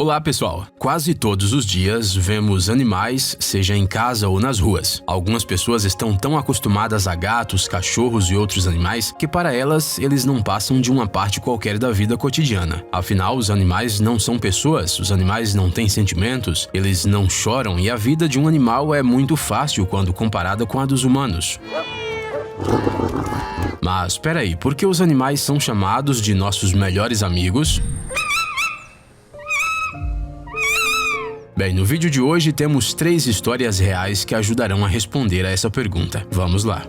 Olá pessoal, quase todos os dias vemos animais, seja em casa ou nas ruas. Algumas pessoas estão tão acostumadas a gatos, cachorros e outros animais que para elas eles não passam de uma parte qualquer da vida cotidiana. Afinal, os animais não são pessoas, os animais não têm sentimentos, eles não choram e a vida de um animal é muito fácil quando comparada com a dos humanos. Mas peraí, por que os animais são chamados de nossos melhores amigos? Bem, no vídeo de hoje temos 3 histórias reais que ajudarão a responder a essa pergunta. Vamos lá!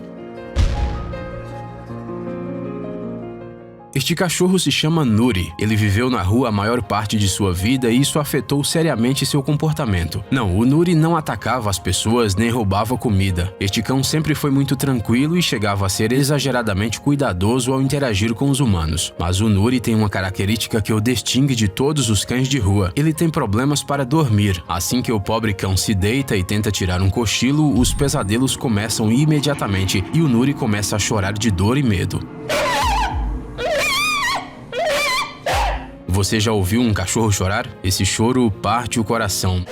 Este cachorro se chama Nuri. Ele viveu na rua a maior parte de sua vida e isso afetou seriamente seu comportamento. Não, o Nuri não atacava as pessoas nem roubava comida. Este cão sempre foi muito tranquilo e chegava a ser exageradamente cuidadoso ao interagir com os humanos. Mas o Nuri tem uma característica que o distingue de todos os cães de rua. Ele tem problemas para dormir. Assim que o pobre cão se deita e tenta tirar um cochilo, os pesadelos começam imediatamente e o Nuri começa a chorar de dor e medo. Você já ouviu um cachorro chorar? Esse choro parte o coração.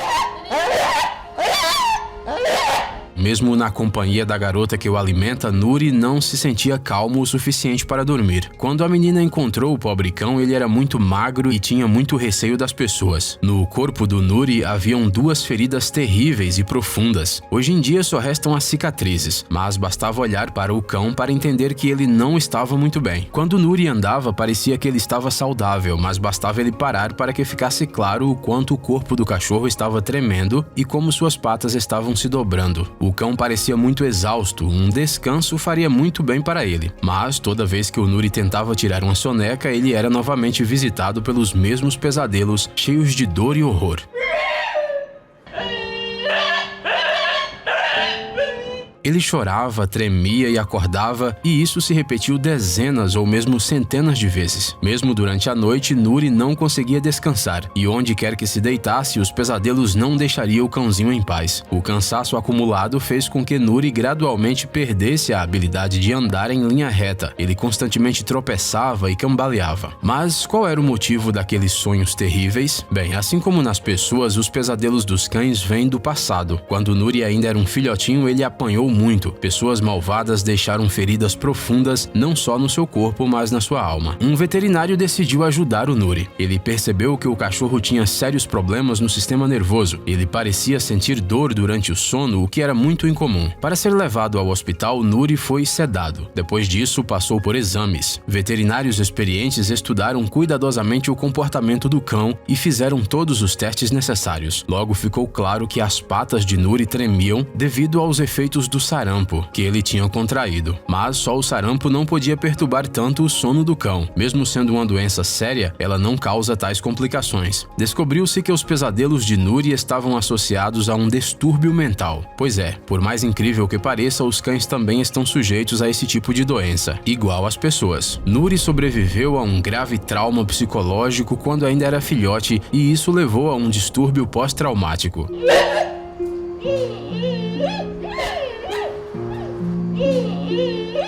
Mesmo na companhia da garota que o alimenta, Nuri não se sentia calmo o suficiente para dormir. Quando a menina encontrou o pobre cão, ele era muito magro e tinha muito receio das pessoas. No corpo do Nuri haviam 2 feridas terríveis e profundas. Hoje em dia só restam as cicatrizes, mas bastava olhar para o cão para entender que ele não estava muito bem. Quando Nuri andava, parecia que ele estava saudável, mas bastava ele parar para que ficasse claro o quanto o corpo do cachorro estava tremendo e como suas patas estavam se dobrando. O cão parecia muito exausto, um descanso faria muito bem para ele. Mas toda vez que o Nuri tentava tirar uma soneca, ele era novamente visitado pelos mesmos pesadelos, cheios de dor e horror. Ele chorava, tremia e acordava, e isso se repetiu dezenas ou mesmo centenas de vezes. Mesmo durante a noite, Nuri não conseguia descansar, e onde quer que se deitasse, os pesadelos não deixariam o cãozinho em paz. O cansaço acumulado fez com que Nuri gradualmente perdesse a habilidade de andar em linha reta. Ele constantemente tropeçava e cambaleava. Mas qual era o motivo daqueles sonhos terríveis? Bem, assim como nas pessoas, os pesadelos dos cães vêm do passado. Quando Nuri ainda era um filhotinho, ele apanhou muito. Pessoas malvadas deixaram feridas profundas não só no seu corpo, mas na sua alma. Um veterinário decidiu ajudar o Nuri. Ele percebeu que o cachorro tinha sérios problemas no sistema nervoso. Ele parecia sentir dor durante o sono, o que era muito incomum. Para ser levado ao hospital, Nuri foi sedado. Depois disso, passou por exames. Veterinários experientes estudaram cuidadosamente o comportamento do cão e fizeram todos os testes necessários. Logo ficou claro que as patas de Nuri tremiam devido aos efeitos do sarampo que ele tinha contraído. Mas só o sarampo não podia perturbar tanto o sono do cão. Mesmo sendo uma doença séria, ela não causa tais complicações. Descobriu-se que os pesadelos de Nuri estavam associados a um distúrbio mental. Pois é, por mais incrível que pareça, os cães também estão sujeitos a esse tipo de doença, igual às pessoas. Nuri sobreviveu a um grave trauma psicológico quando ainda era filhote e isso levou a um distúrbio pós-traumático.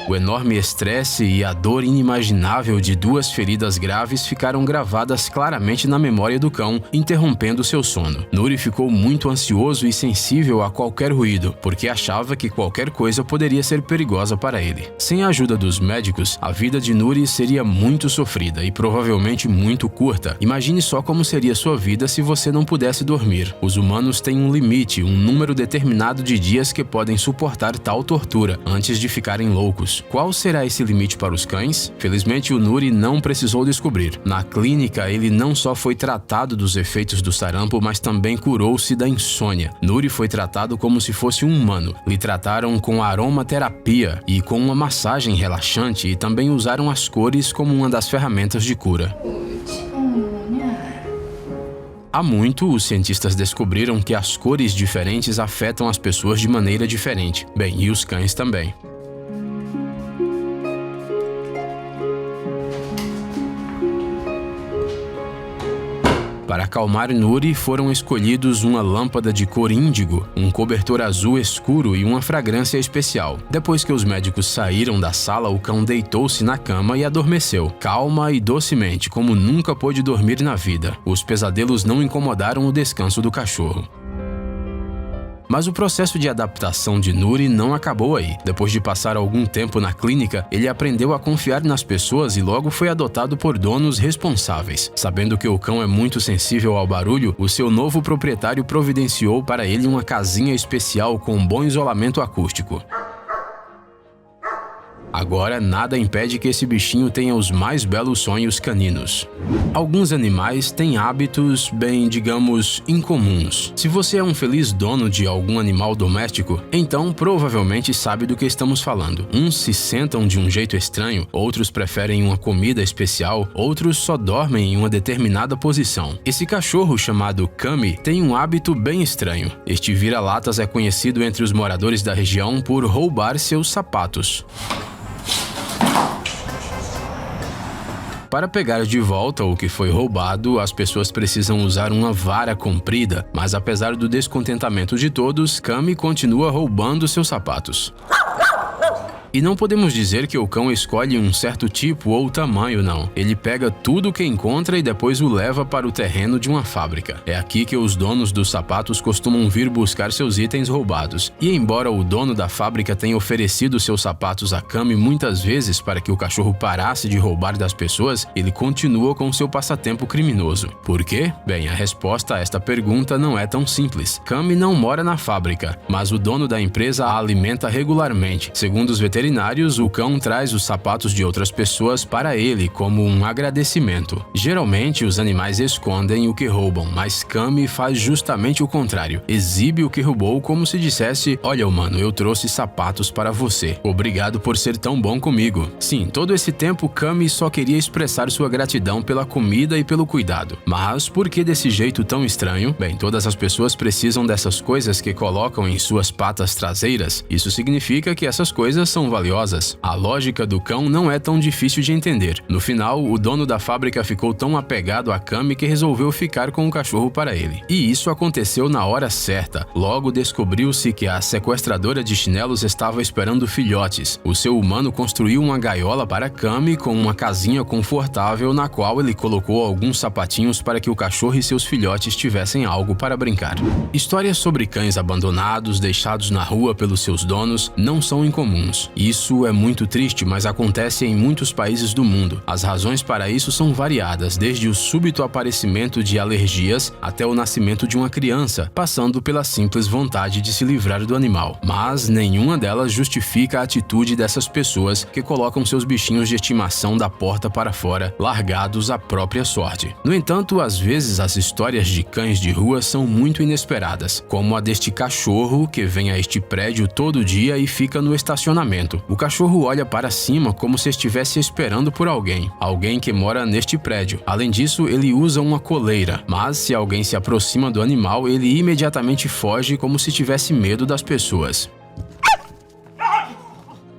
O enorme estresse e a dor inimaginável de 2 feridas graves ficaram gravadas claramente na memória do cão, interrompendo seu sono. Nuri ficou muito ansioso e sensível a qualquer ruído, porque achava que qualquer coisa poderia ser perigosa para ele. Sem a ajuda dos médicos, a vida de Nuri seria muito sofrida e provavelmente muito curta. Imagine só como seria sua vida se você não pudesse dormir. Os humanos têm um limite, um número determinado de dias que podem suportar tal tortura antes de ficarem loucos. Qual será esse limite para os cães? Felizmente, o Nuri não precisou descobrir. Na clínica, ele não só foi tratado dos efeitos do sarampo, mas também curou-se da insônia. Nuri foi tratado como se fosse um humano. Lhe trataram com aromaterapia e com uma massagem relaxante e também usaram as cores como uma das ferramentas de cura. Há muito, os cientistas descobriram que as cores diferentes afetam as pessoas de maneira diferente. Bem, e os cães também. Para acalmar Nuri, foram escolhidos uma lâmpada de cor índigo, um cobertor azul escuro e uma fragrância especial. Depois que os médicos saíram da sala, o cão deitou-se na cama e adormeceu, calma e docemente, como nunca pôde dormir na vida. Os pesadelos não incomodaram o descanso do cachorro. Mas o processo de adaptação de Nuri não acabou aí. Depois de passar algum tempo na clínica, ele aprendeu a confiar nas pessoas e logo foi adotado por donos responsáveis. Sabendo que o cão é muito sensível ao barulho, o seu novo proprietário providenciou para ele uma casinha especial com bom isolamento acústico. Agora, nada impede que esse bichinho tenha os mais belos sonhos caninos. Alguns animais têm hábitos, bem, digamos, incomuns. Se você é um feliz dono de algum animal doméstico, então provavelmente sabe do que estamos falando. Uns se sentam de um jeito estranho, outros preferem uma comida especial, outros só dormem em uma determinada posição. Esse cachorro chamado Kami tem um hábito bem estranho. Este vira-latas é conhecido entre os moradores da região por roubar seus sapatos. Para pegar de volta o que foi roubado, as pessoas precisam usar uma vara comprida, mas apesar do descontentamento de todos, Kami continua roubando seus sapatos. E não podemos dizer que o cão escolhe um certo tipo ou tamanho, não. Ele pega tudo o que encontra e depois o leva para o terreno de uma fábrica. É aqui que os donos dos sapatos costumam vir buscar seus itens roubados. E embora o dono da fábrica tenha oferecido seus sapatos a Kami muitas vezes para que o cachorro parasse de roubar das pessoas, ele continua com seu passatempo criminoso. Por quê? Bem, a resposta a esta pergunta não é tão simples. Kami não mora na fábrica, mas o dono da empresa a alimenta regularmente. Segundo os veterinários, o cão traz os sapatos de outras pessoas para ele como um agradecimento. Geralmente, os animais escondem o que roubam, mas Kami faz justamente o contrário. Exibe o que roubou como se dissesse: "Olha, humano, eu trouxe sapatos para você. Obrigado por ser tão bom comigo." Sim, todo esse tempo Kami só queria expressar sua gratidão pela comida e pelo cuidado. Mas por que desse jeito tão estranho? Bem, todas as pessoas precisam dessas coisas que colocam em suas patas traseiras. Isso significa que essas coisas são valiosas. A lógica do cão não é tão difícil de entender. No final, o dono da fábrica ficou tão apegado a Kami que resolveu ficar com o cachorro para ele. E isso aconteceu na hora certa. Logo descobriu-se que a sequestradora de chinelos estava esperando filhotes. O seu humano construiu uma gaiola para Kami com uma casinha confortável na qual ele colocou alguns sapatinhos para que o cachorro e seus filhotes tivessem algo para brincar. Histórias sobre cães abandonados, deixados na rua pelos seus donos, não são incomuns. Isso é muito triste, mas acontece em muitos países do mundo. As razões para isso são variadas, desde o súbito aparecimento de alergias até o nascimento de uma criança, passando pela simples vontade de se livrar do animal. Mas nenhuma delas justifica a atitude dessas pessoas que colocam seus bichinhos de estimação da porta para fora, largados à própria sorte. No entanto, às vezes as histórias de cães de rua são muito inesperadas, como a deste cachorro que vem a este prédio todo dia e fica no estacionamento. O cachorro olha para cima como se estivesse esperando por alguém que mora neste prédio. Além disso, ele usa uma coleira, mas se alguém se aproxima do animal, ele imediatamente foge como se tivesse medo das pessoas.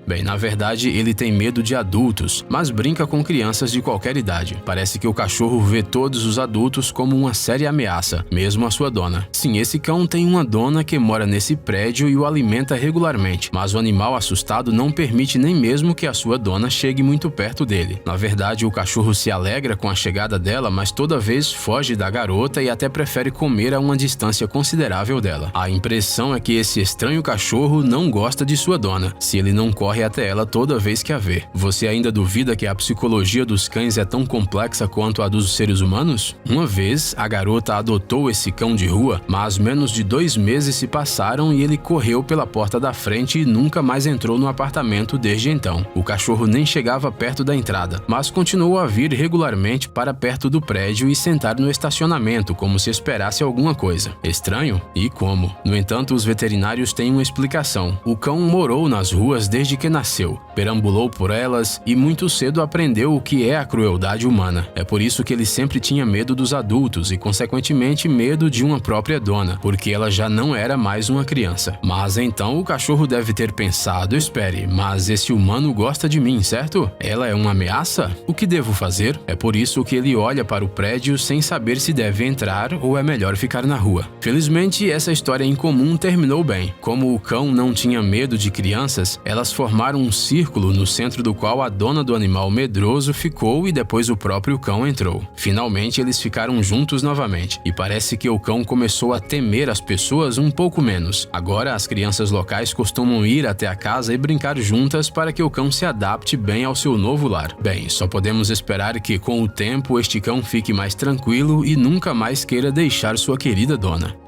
Bem, na verdade, ele tem medo de adultos, mas brinca com crianças de qualquer idade. Parece que o cachorro vê todos os adultos como uma séria ameaça, mesmo a sua dona. Sim, esse cão tem uma dona que mora nesse prédio e o alimenta regularmente, mas o animal assustado não permite nem mesmo que a sua dona chegue muito perto dele. Na verdade, o cachorro se alegra com a chegada dela, mas toda vez foge da garota e até prefere comer a uma distância considerável dela. A impressão é que esse estranho cachorro não gosta de sua dona, se ele não corre até ela toda vez que a vê. Você ainda duvida que a psicologia dos cães é tão complexa quanto a dos seres humanos? Uma vez, a garota adotou esse cão de rua, mas menos de 2 meses se passaram e ele correu pela porta da frente e nunca mais entrou no apartamento desde então. O cachorro nem chegava perto da entrada, mas continuou a vir regularmente para perto do prédio e sentar no estacionamento como se esperasse alguma coisa. Estranho? E como? No entanto, os veterinários têm uma explicação. O cão morou nas ruas desde que nasceu. perambulou por elas e muito cedo aprendeu o que é a crueldade humana. É por isso que ele sempre tinha medo dos adultos e, consequentemente, medo de uma própria dona, porque ela já não era mais uma criança. Mas então o cachorro deve ter pensado: espere, mas esse humano gosta de mim, certo? Ela é uma ameaça? O que devo fazer? É por isso que ele olha para o prédio sem saber se deve entrar ou é melhor ficar na rua. Felizmente, essa história incomum terminou bem. Como o cão não tinha medo de crianças, elas formaram um círculo no centro do qual a dona do animal medroso ficou e depois o próprio cão entrou. Finalmente, eles ficaram juntos novamente e parece que o cão começou a temer as pessoas um pouco menos. Agora, as crianças locais costumam ir até a casa e brincar juntas para que o cão se adapte bem ao seu novo lar. Bem, só podemos esperar que com o tempo este cão fique mais tranquilo e nunca mais queira deixar sua querida dona.